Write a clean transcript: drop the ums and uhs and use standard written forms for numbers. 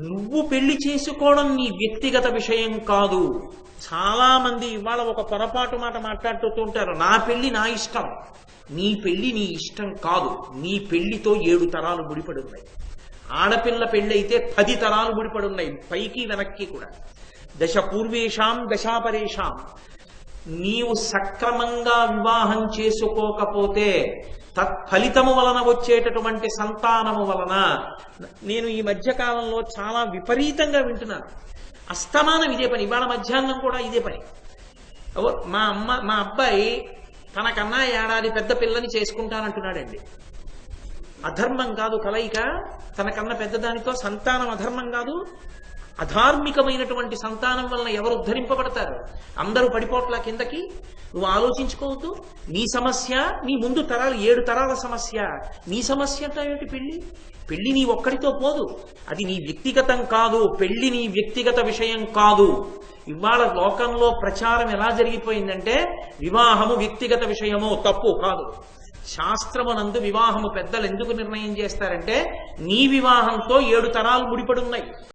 నువ్వు పెళ్లి చేసుకోవడం నీ వ్యక్తిగత విషయం కాదు. చాలా మంది ఇవాళ ఒక పొరపాటు మాట మాట్లాడుతూ ఉంటారు, నా పెళ్లి నా ఇష్టం. నీ పెళ్లి నీ ఇష్టం కాదు. నీ పెళ్లితో 7 తరాలు ముడిపడి ఉన్నాయి. ఆడపిల్ల పెళ్లి అయితే 10 తరాలు ముడిపడి ఉన్నాయి, పైకి వెనక్కి కూడా. దశ పూర్వేషాం దశాపరేషాం. నీవు సక్రమంగా వివాహం చేసుకోకపోతే తత్ఫలితము వలన వచ్చేటటువంటి సంతానము వలన, నేను ఈ మధ్య కాలంలో చాలా విపరీతంగా వింటున్నాను, అస్తమానం ఇదే పని. ఇవాళ మధ్యాహ్నం కూడా ఇదే పని. మా అబ్బాయి తనకన్నా ఏడాది పెద్ద పిల్లని చేసుకుంటానంటున్నాడండి. అధర్మం కాదు కలయిక, తనకన్నా పెద్దదానితో సంతానం అధర్మం కాదు. అధార్మికమైనటువంటి సంతానం వలన ఎవరు ఉద్ధరింపబడతారు? అందరూ పడిపోట్ల కిందకి. నువ్వు ఆలోచించుకోవద్దు. నీ సమస్య, నీ ముందు తరాలు 7 తరాల సమస్య. నీ సమస్య అంటే ఏమిటి? పెళ్లి నీ ఒక్కడితో పోదు. అది నీ వ్యక్తిగతం కాదు. పెళ్లి నీ వ్యక్తిగత విషయం కాదు. ఇవాళ లోకంలో ప్రచారం ఎలా జరిగిపోయిందంటే వివాహము వ్యక్తిగత విషయము. తప్పు కాదు. శాస్త్రమునందు వివాహము పెద్దలు ఎందుకు నిర్ణయం చేస్తారంటే నీ వివాహంతో 7 తరాలు ముడిపడి ఉన్నాయి.